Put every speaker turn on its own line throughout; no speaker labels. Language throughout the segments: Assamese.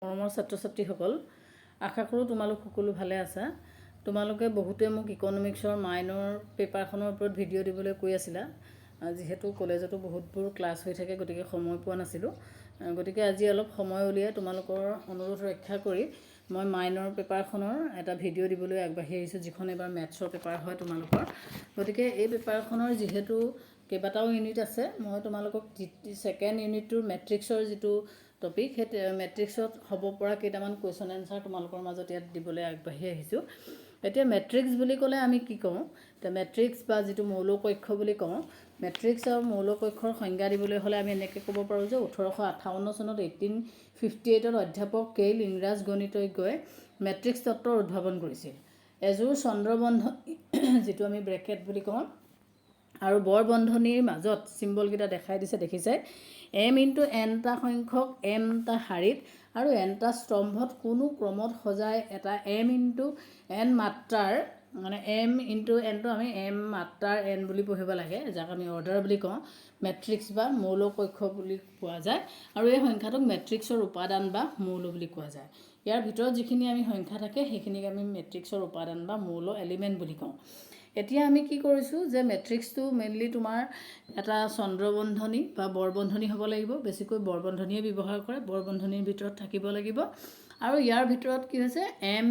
মৰমৰ ছাত্ৰ ছাত্ৰীসকল, আশা কৰোঁ তোমালোক সকলো ভালে আছা। তোমালোকে বহুতে মোক ইকনমিক্সৰ মাইনৰ পেপাৰখনৰ ওপৰত ভিডিঅ' দিবলৈ কৈ আছিলা। যিহেতু কলেজতো বহুতবোৰ ক্লাছ হৈ থাকে, গতিকে সময় পোৱা নাছিলোঁ। গতিকে আজি অলপ সময় উলিয়াই তোমালোকৰ অনুৰোধ ৰক্ষা কৰি মই মাইনৰ পেপাৰখনৰ এটা ভিডিঅ' দিবলৈ আগবাঢ়ি আহিছোঁ, যিখন এবাৰ মেথছৰ পেপাৰ হয় তোমালোকৰ। গতিকে এই পেপাৰখনৰ যিহেতু কেইবাটাও ইউনিট আছে, মই তোমালোকক ছেকেণ্ড ইউনিটটোৰ মেট্ৰিক্সৰ যিটো টপিক, সেই মেট্ৰিক্সত হ'ব পৰা কেইটামান কুৱেশ্যন এনচাৰ তোমালোকৰ মাজত ইয়াত দিবলৈ আগবাঢ়ি আহিছোঁ। এতিয়া মেট্ৰিক্স বুলি ক'লে আমি কি কওঁ? এতিয়া মেট্ৰিক্স বা যিটো মৌলকক্ষ বুলি কওঁ, মেট্ৰিক্স আৰু মৌলকক্ষৰ সংজ্ঞা দিবলৈ হ'লে আমি এনেকৈ ক'ব পাৰোঁ যে 1858 চনত 1858 অধ্যাপক কেইল ইংৰাজ গণিতজ্ঞই মেট্ৰিক্স তত্ত্বৰ উদ্ভাৱন কৰিছিল। এযোৰ চন্দ্ৰবন্ধনী যিটো আমি ব্ৰেকেট বুলি কওঁ আৰু বৰ বন্ধনীৰ মাজত চিম্বলকেইটা দেখাই দিছে, দেখিছে m ইনটু nটা সংখ্যক mটা শাৰীত আৰু nটা স্তম্ভত কোনো ক্ৰমত সজাই এটা m ইনটু n মাত্ৰাৰ, মানে m ইনটু nটো আমি m মাত্ৰাৰ n বুলি পঢ়িব লাগে, যাক আমি অৰ্ডাৰ বুলি কওঁ, মেট্ৰিক্স বা মৌলকক্ষ বুলি কোৱা যায়। আৰু এই সংখ্যাটোক মেট্ৰিক্সৰ উপাদান বা মৌল বুলি কোৱা যায়। ইয়াৰ ভিতৰত যিখিনি আমি সংখ্যা থাকে সেইখিনিক আমি মেট্ৰিক্সৰ উপাদান বা মৌল এলিমেণ্ট বুলি কওঁ। এতিয়া আমি কি কৰিছোঁ যে মেট্ৰিক্সটো মেইনলি তোমাৰ এটা চন্দ্ৰবন্ধনী বা বৰবন্ধনী হ'ব লাগিব। বেছিকৈ বৰবন্ধনীয়ে ব্যৱহাৰ কৰে, বৰবন্ধনীৰ ভিতৰত থাকিব লাগিব। আৰু ইয়াৰ ভিতৰত কি হৈছে m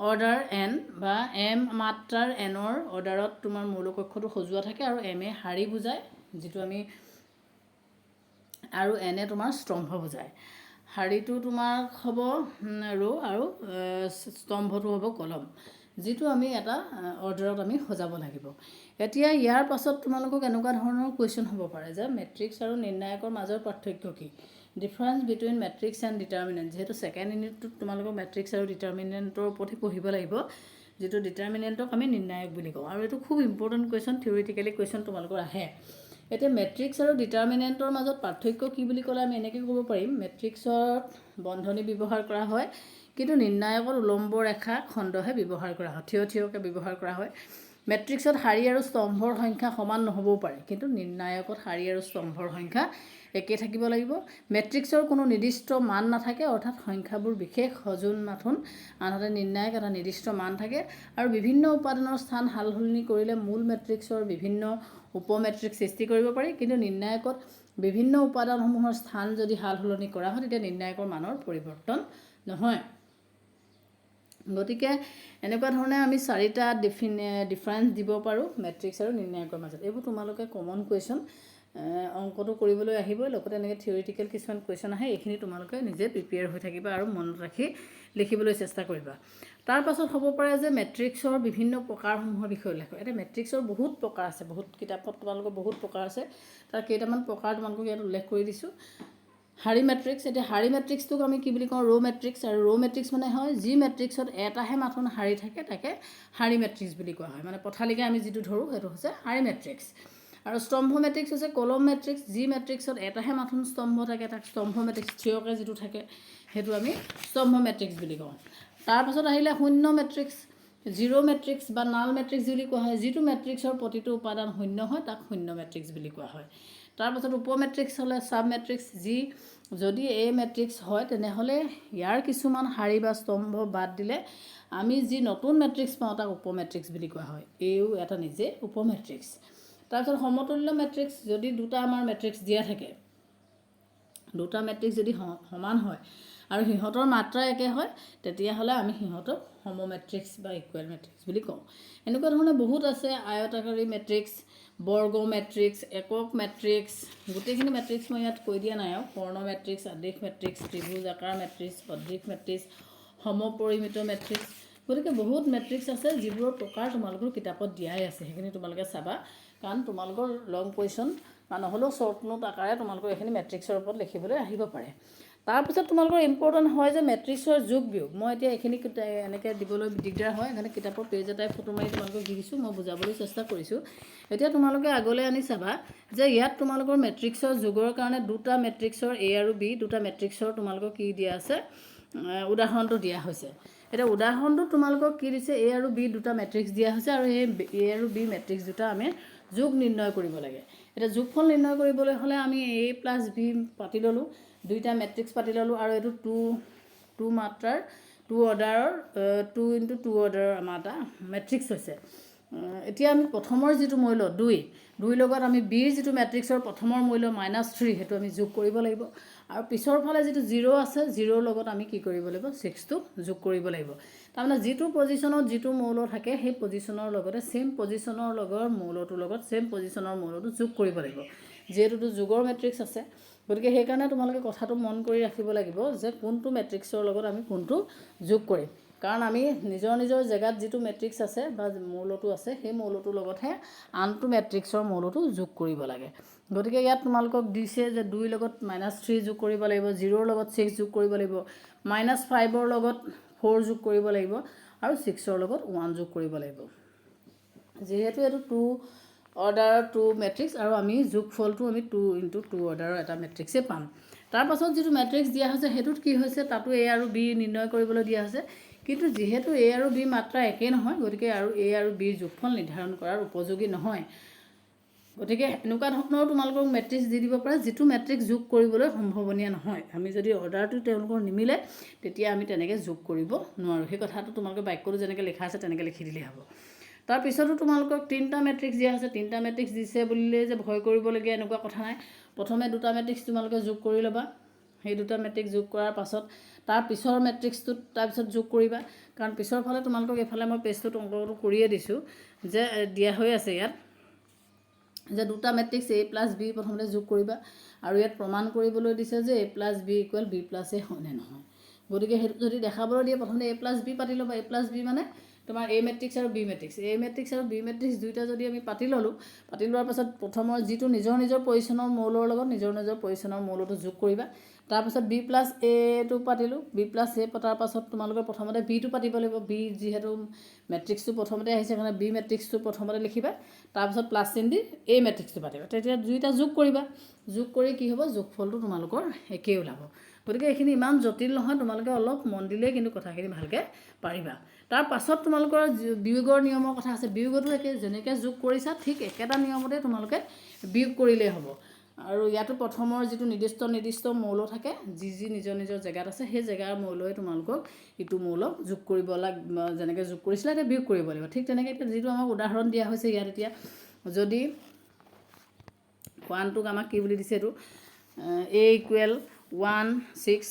অৰ্ডাৰ n বা m মাত্ৰাৰ nৰ অৰ্ডাৰত তোমাৰ মৌলকক্ষটো সজোৱা থাকে আৰু m এ শাৰী বুজায়, যিটো আমি, আৰু n এ তোমাৰ স্তম্ভ বুজায়। শাৰীটো তোমাৰ হ'ব ৰ' আৰু স্তম্ভটো হ'ব কলম, যিটো আমি এটা অৰ্ডাৰত আমি সজাব লাগিব। এতিয়া ইয়াৰ পাছত তোমালোকক এনেকুৱা ধৰণৰ কুৱেশ্যন হ'ব পাৰে যে মেট্ৰিক্স আৰু নিৰ্ণায়কৰ মাজৰ পাৰ্থক্য কি? Difference between matrix and determinant. যিহেতু ছেকেণ্ড ইউনিটটোত তোমালোকক মেট্ৰিক্স আৰু ডিটাৰমিনেণ্টৰ ওপৰতে পঢ়িব লাগিব, যিটো ডিটাৰমিনেণ্টক আমি নিৰ্ণায়ক বুলি কওঁ। আৰু এইটো খুব ইম্পৰ্টেণ্ট কুৱেশ্যন, থিয়ৰিটিকেলি কুৱেশ্যন তোমালোকৰ আহে। এতিয়া মেট্ৰিক্স আৰু ডিটাৰমিনেণ্টৰ মাজত পাৰ্থক্য কি বুলি ক'লে আমি এনেকৈ ক'ব পাৰিম, মেট্ৰিক্সত বন্ধনী ব্যৱহাৰ কৰা হয়, কিন্তু নিৰ্ণায়কত উলম্ব ৰেখা খণ্ডহে ব্যৱহাৰ কৰা হয়, থিয়কৈ ব্যৱহাৰ কৰা হয়। মেট্ৰিক্সত শাৰী আৰু স্তম্ভৰ সংখ্যা সমান নহ'বও পাৰে, কিন্তু নিৰ্ণায়কত শাৰী আৰু স্তম্ভৰ সংখ্যা একে থাকিব লাগিব। মেট্ৰিক্সৰ কোনো নিৰ্দিষ্ট মান নাথাকে, অৰ্থাৎ সংখ্যাবোৰ বিশেষ সজোন মাথোন, আনহাতে নিৰ্ণায়ক এটা নিৰ্দিষ্ট মান থাকে। আৰু বিভিন্ন উপাদানৰ স্থান সাল সলনি কৰিলে মূল মেট্ৰিক্সৰ বিভিন্ন উপ মেট্ৰিক্স সৃষ্টি কৰিব পাৰি, কিন্তু নিৰ্ণায়কত বিভিন্ন উপাদানসমূহৰ স্থান যদি সাল সলনি কৰা হয় তেতিয়া নিৰ্ণায়কৰ মানৰ পৰিৱৰ্তন নহয়। গতিকে এনেকুৱা ধৰণে আমি 4টা ডিফাৰেঞ্চ দিব পাৰোঁ মেট্ৰিক্স আৰু নিৰ্ণায়কৰ মাজত। এইবোৰ তোমালোকে কমন কুৱেশ্যন অংকটো কৰিবলৈ আহিবই, লগতে এনেকৈ থিয়ৰিটিকেল কিছুমান কুৱেশ্যন আহে, এইখিনি তোমালোকে নিজে প্ৰিপেয়াৰ হৈ থাকিবা আৰু মনত ৰাখি লিখিবলৈ চেষ্টা কৰিবা। তাৰ পাছত হ'ব পাৰে যে মেট্ৰিক্সৰ বিভিন্ন প্ৰকাৰসমূহৰ বিষয়ে উল্লেখ কৰে। এতিয়া মেট্ৰিক্সৰ বহুত প্ৰকাৰ আছে, বহুত কিতাপত তোমালোকৰ বহুত প্ৰকাৰ আছে, তাৰ কেইটামান প্ৰকাৰ তোমালোকক ইয়াত উল্লেখ কৰি দিছোঁ। শাৰী মেট্ৰিক্স, এতিয়া শাৰী মেট্ৰিক্সটোক আমি কি বুলি কওঁ? ৰ' মেট্ৰিক্স। আৰু ৰ' মেট্ৰিক্স মানে হয় যি মেট্ৰিক্সত এটাহে মাথোন শাৰী থাকে তাকে শাৰী মেট্ৰিক্স বুলি কোৱা হয়, মানে পথালিকে আমি যিটো ধৰোঁ সেইটো হৈছে শাৰী মেট্ৰিক্স। আৰু স্তম্ভ মেট্ৰিক্স হৈছে কলম মেট্ৰিক্স, যি মেট্ৰিক্সত এটাহে মাথোন স্তম্ভ থাকে তাক স্তম্ভ মেট্ৰিক্স, থিয়কৈ যিটো থাকে সেইটো আমি স্তম্ভ মেট্ৰিক্স বুলি কওঁ। তাৰপাছত আহিলে শূন্য মেট্ৰিক্স, জিৰ' মেট্ৰিক্স বা নাল মেট্ৰিক্স বুলি কোৱা হয়, যিটো মেট্ৰিক্সৰ প্ৰতিটো উপাদান শূন্য হয় তাক শূন্য মেট্ৰিক্স বুলি কোৱা হয়। তাৰপাছত উপ মেট্ৰিক্স হ'লে চাব মেট্ৰিক্স, যি যদি এ মেট্ৰিক্স হয় তেনেহ'লে ইয়াৰ কিছুমান শাৰী বা স্তম্ভ বাদ দিলে আমি যি নতুন মেট্ৰিক্স পাওঁ তাক উপ মেট্ৰিক্স বুলি কোৱা হয়, এইও এটা নিজে উপ মেট্ৰিক্স। তাৰপিছত সমতুল্য মেট্ৰিক্স, যদি দুটা আমাৰ মেট্ৰিক্স দিয়া থাকে, দুটা মেট্ৰিক্স যদি সমান হয় আৰু সিহঁতৰ মাত্ৰা একে হয় তেতিয়াহ'লে আমি সিহঁতক সম মেট্ৰিক্স বা ইকুৱেল মেট্ৰিক্স বুলি কওঁ। এনেকুৱা ধৰণে বহুত আছে, আয়তাকাৰী মেট্ৰিক্স, বৰ্গ মেট্ৰিক্স, একক মেট্ৰিক্স, গোটেইখিনি মেট্ৰিক্স মই ইয়াত কৈ দিয়া নাই আৰু, কৰ্ণ মেট্ৰিক্স, আদেশ মেট্ৰিক্স, ত্ৰিভুজ আকাৰ মেট্ৰিক্স, সদৃশ মেট্ৰিক্স, সমপৰিমিত মেট্ৰিক্স, গতিকে বহুত মেট্ৰিক্স আছে যিবোৰৰ প্ৰকাৰ তোমালোকৰ কিতাপত দিয়াই আছে, সেইখিনি তোমালোকে চাবা, কাৰণ তোমালোকৰ লং কুৱেশ্যন বা নহ'লেও শ্বৰ্ট নোট আকাৰে তোমালোকৰ এইখিনি মেট্ৰিক্সৰ ওপৰত লিখিবলৈ আহিব পাৰে। তাৰপিছত তোমালোকৰ ইম্পৰ্টেণ্ট হয় যে মেট্ৰিক্সৰ যোগ বিয়োগ। মই এতিয়া এইখিনি এনেকৈ দিবলৈ দিগদাৰ হয়, সেইকাৰণে কিতাপৰ পেজ এটাই ফটো মাৰি তোমালোকক দি দিছোঁ, মই বুজাবলৈ চেষ্টা কৰিছোঁ। এতিয়া তোমালোকে আগলৈ আনি চাবা যে ইয়াত তোমালোকৰ মেট্ৰিক্সৰ যোগৰ কাৰণে দুটা মেট্ৰিক্সৰ এ আৰু বি, দুটা মেট্ৰিক্সৰ তোমালোকৰ কি দিয়া আছে, উদাহৰণটো দিয়া হৈছে। এতিয়া উদাহৰণটো তোমালোকক কি দিছে, এ আৰু বি দুটা মেট্ৰিক্স দিয়া হৈছে আৰু এই এ আৰু বি মেট্ৰিক্স দুটা আমি যোগ নিৰ্ণয় কৰিব লাগে। এতিয়া যোগফল নিৰ্ণয় কৰিবলৈ হ'লে আমি এ প্লাছ বি পাতি ল'লোঁ, দুইটা মেট্ৰিক্স পাতি ল'লোঁ, আৰু এইটো 2 টু মাত্ৰাৰ টু অৰ্ডাৰৰ 2 × 2 অৰ্ডাৰৰ আমাৰ এটা মেট্ৰিক্স হৈছে। এতিয়া আমি প্ৰথমৰ যিটো মূল্য 2 লগত আমি বিৰ যিটো মেট্ৰিক্সৰ প্ৰথমৰ মূল্য -3 সেইটো আমি যোগ কৰিব লাগিব আৰু পিছৰ ফালে যিটো 0 আছে 0ৰ লগত আমি কি কৰিব লাগিব 6টো যোগ কৰিব লাগিব। তাৰমানে যিটো পজিশ্যনত যিটো মৌল থাকে সেই পজিশ্যনৰ লগতে ছেম পজিশ্যনৰ লগৰ মৌলটোৰ লগত ছেম পজিশ্যনৰ মৌলটো যোগ কৰিব লাগিব, যিহেতুটো যোগৰ মেট্ৰিক্স আছে। গতিকে সেইকাৰণে তোমালোকে কথাটো মন কৰি ৰাখিব লাগিব যে কোনটো মেট্ৰিক্সৰ লগত আমি কোনটো যোগ কৰিম, কাৰণ আমি নিজৰ নিজৰ জেগাত যিটো মেট্ৰিক্স আছে বা মৌলটো আছে সেই মৌলটোৰ লগতহে আনটো মেট্ৰিক্সৰ মৌলটো যোগ কৰিব লাগে। গতিকে ইয়াত তোমালোকক দিছে যে 2ৰ লগত -3 যোগ কৰিব লাগিব, 0ৰ লগত 6 যোগ কৰিব লাগিব, -5ৰ লগত 4 যোগ কৰিব লাগিব আৰু 6ৰ লগত 1 যোগ কৰিব লাগিব। যিহেতু এইটো 2 অৰ্ডাৰৰ 2 মেট্ৰিক্স আৰু আমি যোগফলটো আমি 2 × 2 অৰ্ডাৰৰ এটা মেট্ৰিক্সে পাম। তাৰপাছত যিটো মেট্ৰিক্স দিয়া হৈছে সেইটোত কি হৈছে, তাতো A আৰু B নিৰ্ণয় কৰিবলৈ দিয়া হৈছে, কিন্তু যিহেতু A আৰু B মাত্ৰা একেই নহয় গতিকে আৰু A আৰু Bৰ যোগফল নিৰ্ধাৰণ কৰাৰ উপযোগী নহয়। গতিকে এনেকুৱা ধৰণৰ তোমালোকক মেট্ৰিক্স দি দিব পাৰে যিটো মেট্ৰিক্স যোগ কৰিবলৈ সম্ভাৱনীয় নহয়। আমি যদি অৰ্ডাৰটো তেওঁলোকৰ নিমিলে তেতিয়া আমি তেনেকৈ যোগ কৰিব নোৱাৰোঁ। সেই কথাটো তোমালোকে বাক্যটো যেনেকৈ লিখা আছে তেনেকৈ লিখি দিলেই হ'ব। তাৰপিছতো তোমালোকক 3টা মেট্ৰিক্স দিয়া হৈছে। 3টা মেট্ৰিক্স দিছে বুলিলেই যে ভয় কৰিবলগীয়া এনেকুৱা কথা নাই। প্ৰথমে 2টা মেট্ৰিক্স তোমালোকে যোগ কৰি ল'বা, সেই 2টা মেট্ৰিক্স যোগ কৰাৰ পাছত তাৰ পিছৰ মেট্ৰিক্সটোত তাৰপিছত যোগ কৰিবা, কাৰণ পিছৰ ফালে তোমালোকক এইফালে মই পেজটোত অংকটো কৰিয়ে দিছোঁ যে দিয়া হৈ আছে ইয়াত যে 2টা মেট্ৰিক্স A + B প্ৰথমতে যোগ কৰিবা আৰু ইয়াত প্ৰমাণ কৰিবলৈ দিছে যে A + B = B + A হয়নে নহয়। গতিকে সেইটো যদি দেখাবলৈ দিয়ে প্ৰথমতে A + B পাতি ল'বা। A + B মানে তোমাৰ A মেট্ৰিক্স আৰু B মেট্ৰিক্স, A মেট্ৰিক্স আৰু B মেট্ৰিক্স দুইটা যদি আমি পাতি ল'লোঁ, পাতি লোৱাৰ পাছত প্ৰথমৰ যিটো নিজৰ নিজৰ পজিশ্যনৰ মৌলৰ লগত নিজৰ নিজৰ পজিশ্যনৰ মৌলটো যোগ কৰিবা। তাৰপাছত B + Aটো পাতিলোঁ, B + A পতাৰ পাছত তোমালোকে প্ৰথমতে Bটো পাতিব লাগিব। B যিহেতু মেট্ৰিক্সটো প্ৰথমতে আহিছে কাৰণে B মেট্ৰিক্সটো প্ৰথমতে লিখিবা, তাৰপাছত প্লাছ চিন দি A মেট্ৰিক্সটো পাতিবা। তেতিয়া দুইটা যোগ কৰিবা, যোগ কৰি কি হ'ব যোগফলটো তোমালোকৰ একেই ওলাব। গতিকে এইখিনি ইমান জটিল নহয়, তোমালোকে অলপ মন দিলেই কিন্তু কথাখিনি ভালকৈ পাৰিবা। তাৰ পাছত তোমালোকৰ বিয়োগৰ নিয়মৰ কথা আছে। বিয়োগতো একে, যেনেকৈ যোগ কৰিছা ঠিক একেটা নিয়মতে তোমালোকে বিয়োগ কৰিলেই হ'ব। আৰু ইয়াতো প্ৰথমৰ যিটো নিৰ্দিষ্ট মৌল থাকে, যি নিজৰ নিজৰ জেগাত আছে সেই জেগাৰ মৌলই তোমালোকক ইটো মৌলক যোগ কৰিব যেনেকৈ যোগ কৰিছিলে এতিয়া বিয়োগ কৰিব লাগিব। ঠিক তেনেকৈ এতিয়া যিটো আমাক উদাহৰণ দিয়া হৈছে ইয়াত, এতিয়া যদি 1টোক আমাক কি বুলি দিছে, এইটো A = 1 6,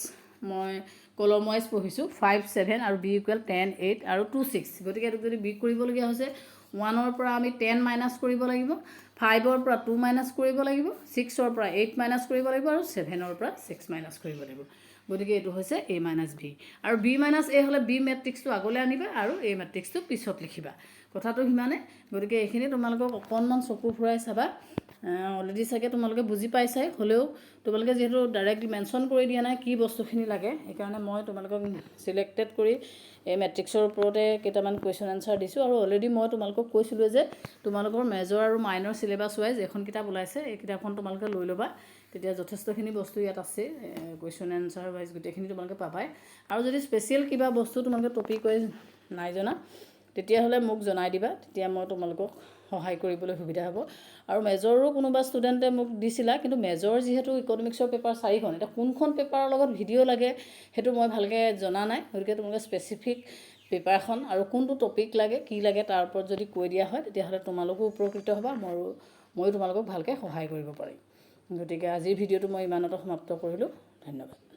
মই কলম ৱাইজ পঢ়িছোঁ 5 7 আৰু B = 10 8 আৰু 2 6। গতিকে এইটোক যদি বিয়োগ কৰিবলগীয়া হৈছে 1ৰ পৰা আমি 10 মাইনাছ কৰিব লাগিব, 5ৰ পৰা 2 মাইনাছ কৰিব লাগিব, 6ৰ পৰা 8 মাইনাছ কৰিব লাগিব আৰু 7ৰ পৰা 6 মাইনাছ কৰিব লাগিব। গতিকে এইটো হৈছে A - B আৰু B - A হ'লে B মেট্ৰিক্সটো আগলৈ আনিবা আৰু A মেট্ৰিক্সটো পিছত লিখিবা। কথাটো সিমানে। গতিকে এইখিনি তোমালোকক অকণমান চকু ফুৰাই চাবা। অলৰেডি চাগে তোমালোকে বুজি পাইছাই, হ'লেও তোমালোকে যিহেতু ডাইৰেক্ট মেনশ্যন কৰি দিয়া নাই কি বস্তুখিনি লাগে, সেইকাৰণে মই তোমালোকক চিলেক্টেড কৰি এই মেট্ৰিক্সৰ ওপৰতে কেইটামান কুৱেশ্যন এনচাৰ দিছোঁ। আৰু অলৰেডি মই তোমালোকক কৈছিলোঁ যে তোমালোকৰ মেজৰ আৰু মাইনৰ চিলেবাছ ৱাইজ এখন কিতাপ ওলাইছে, এই কিতাপখন তোমালোকে লৈ ল'বা। তেতিয়া যথেষ্টখিনি বস্তু ইয়াত আছে, কুৱেশ্যন এনচাৰ ৱাইজ গোটেইখিনি তোমালোকে পাবাই। আৰু যদি স্পেচিয়েল কিবা বস্তু তোমালোকে টপিক ৱাইজ নাই জনা তেতিয়াহ'লে মোক জনাই দিবা, তেতিয়া মই তোমালোকক সহায় কৰিবলৈ সুবিধা হ'ব। আৰু মেজৰো কোনোবা ষ্টুডেণ্টে মোক দিছিলা, কিন্তু মেজৰ যিহেতু ইকনমিক্সৰ পেপাৰ 4খন, এতিয়া কোনখন পেপাৰৰ লগত ভিডিঅ' লাগে সেইটো মই ভালকৈ জনা নাই। গতিকে তোমালোকে স্পেচিফিক পেপাৰখন আৰু কোনটো টপিক লাগে কি লাগে তাৰ ওপৰত যদি কৈ দিয়া হয় তেতিয়াহ'লে তোমালোকো উপকৃত হ'বা, ময়ো তোমালোকক ভালকৈ সহায় কৰিব পাৰিম। গতিকে আজিৰ ভিডিঅ'টো মই ইমানতে সমাপ্ত কৰিলোঁ। ধন্যবাদ।